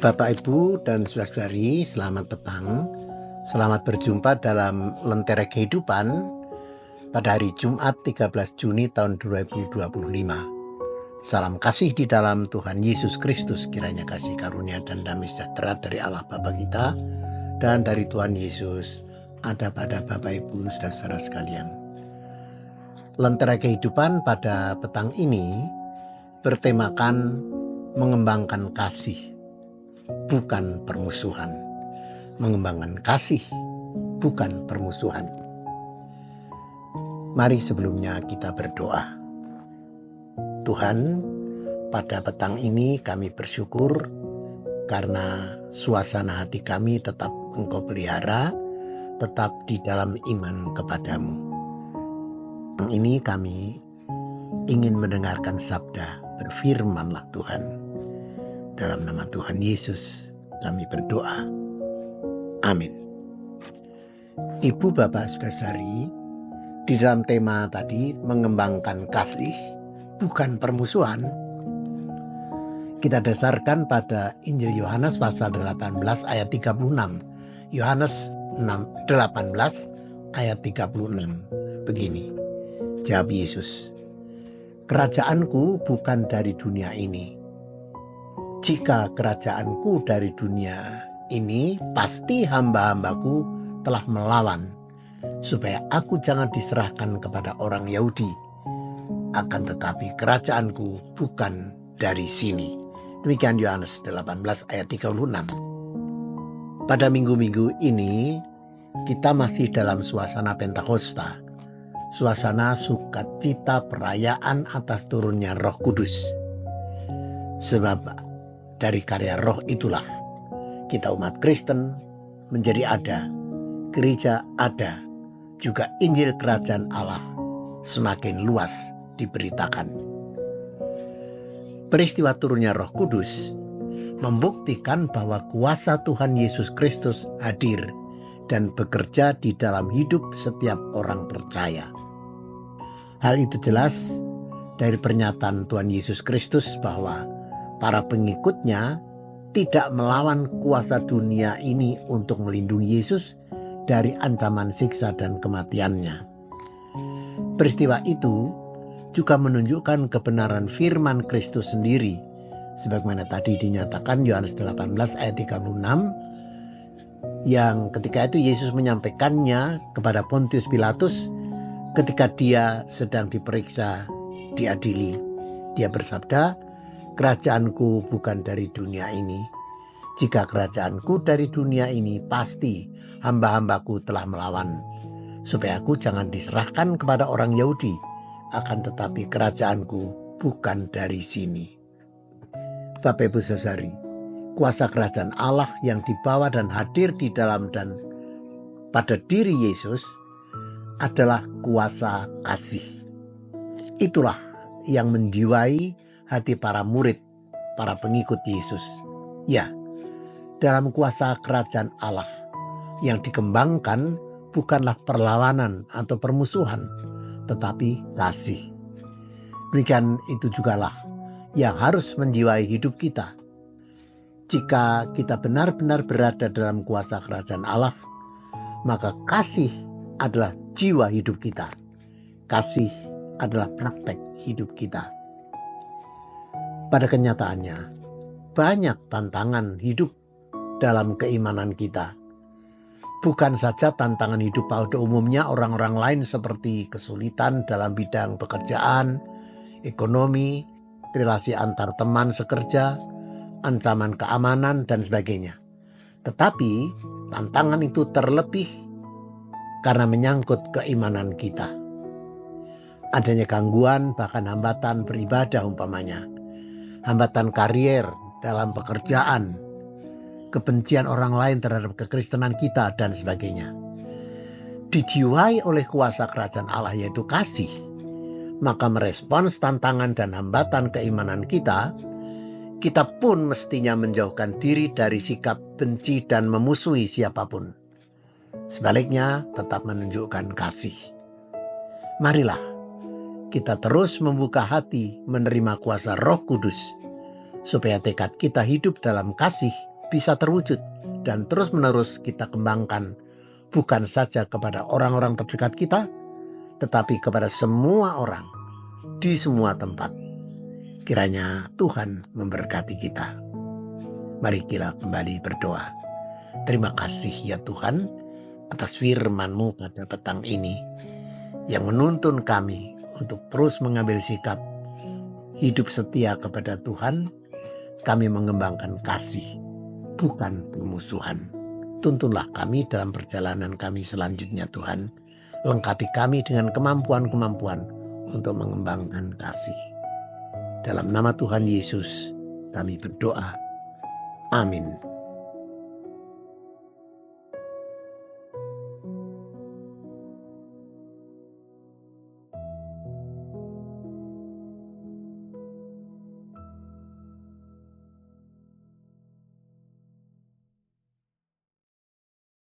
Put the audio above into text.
Bapak, Ibu, dan saudara-saudari, selamat petang. Selamat berjumpa dalam Lentera Kehidupan pada hari Jumat 13 Juni tahun 2025. Salam kasih di dalam Tuhan Yesus Kristus, kiranya kasih karunia dan damai sejahtera dari Allah Bapa kita dan dari Tuhan Yesus ada pada Bapak, Ibu, saudara-saudara sekalian. Lentera Kehidupan pada petang ini bertemakan mengembangkan kasih, bukan permusuhan. Mengembangkan kasih, bukan permusuhan. Mari sebelumnya kita berdoa. Tuhan, pada petang ini kami bersyukur karena suasana hati kami tetap Engkau pelihara, tetap di dalam iman kepadamu. Petang ini kami ingin mendengarkan sabda, berfirmanlah Tuhan. Dalam nama Tuhan Yesus kami berdoa. Amin. Ibu, Bapak, saudara-saudari, di dalam tema tadi mengembangkan kasih, bukan permusuhan, kita dasarkan pada Injil Yohanes pasal 18 ayat 36. Yohanes 18 ayat 36. Begini, jawab Yesus, "Kerajaanku bukan dari dunia ini. Jika kerajaanku dari dunia ini, pasti hamba-hambaku telah melawan, supaya aku jangan diserahkan kepada orang Yahudi. Akan tetapi kerajaanku bukan dari sini." Demikian Yohanes 18 ayat 36. Pada minggu-minggu ini, kita masih dalam suasana Pentakosta, suasana sukacita perayaan atas turunnya Roh Kudus. Sebab dari karya Roh itulah kita umat Kristen menjadi ada, gereja ada, juga Injil Kerajaan Allah semakin luas diberitakan. Peristiwa turunnya Roh Kudus membuktikan bahwa kuasa Tuhan Yesus Kristus hadir dan bekerja di dalam hidup setiap orang percaya. Hal itu jelas dari pernyataan Tuhan Yesus Kristus bahwa para pengikutnya tidak melawan kuasa dunia ini untuk melindungi Yesus dari ancaman siksa dan kematiannya. Peristiwa itu juga menunjukkan kebenaran firman Kristus sendiri, sebagaimana tadi dinyatakan Yohanes 18 ayat 36, yang ketika itu Yesus menyampaikannya kepada Pontius Pilatus ketika dia sedang diperiksa, diadili. Dia bersabda, "Kerajaanku bukan dari dunia ini. Jika kerajaanku dari dunia ini, pasti hamba-hambaku telah melawan, supaya aku jangan diserahkan kepada orang Yahudi. Akan tetapi kerajaanku bukan dari sini." Bapak, Ibu, saudari, kuasa kerajaan Allah yang dibawa dan hadir di dalam dan pada diri Yesus adalah kuasa kasih. Itulah yang menjiwai hati para murid, para pengikut Yesus. Ya, dalam kuasa kerajaan Allah yang dikembangkan bukanlah perlawanan atau permusuhan, tetapi kasih. Demikian itu jugalah yang harus menjiwai hidup kita. Jika kita benar-benar berada dalam kuasa kerajaan Allah, maka kasih adalah jiwa hidup kita. Kasih adalah praktek hidup kita. Pada kenyataannya, banyak tantangan hidup dalam keimanan kita. Bukan saja tantangan hidup pada umumnya orang-orang lain seperti kesulitan dalam bidang pekerjaan, ekonomi, relasi antar teman sekerja, ancaman keamanan, dan sebagainya. Tetapi tantangan itu terlebih karena menyangkut keimanan kita. Adanya gangguan, bahkan hambatan beribadah umpamanya, hambatan karier dalam pekerjaan, kebencian orang lain terhadap kekristenan kita, dan sebagainya. Dijiwai oleh kuasa kerajaan Allah yaitu kasih, maka merespons tantangan dan hambatan keimanan kita pun mestinya menjauhkan diri dari sikap benci dan memusuhi siapapun. Sebaliknya tetap menunjukkan kasih. Marilah kita terus membuka hati menerima kuasa Roh Kudus, supaya tekad kita hidup dalam kasih bisa terwujud dan terus-menerus kita kembangkan, bukan saja kepada orang-orang terdekat kita, tetapi kepada semua orang di semua tempat. Kiranya Tuhan memberkati kita. Mari kita kembali berdoa. Terima kasih ya Tuhan atas firman-Mu pada petang ini yang menuntun kami untuk terus mengambil sikap hidup setia kepada Tuhan. Kami mengembangkan kasih, bukan permusuhan. Tuntunlah kami dalam perjalanan kami selanjutnya Tuhan. Lengkapi kami dengan kemampuan-kemampuan untuk mengembangkan kasih. Dalam nama Tuhan Yesus kami berdoa. Amin.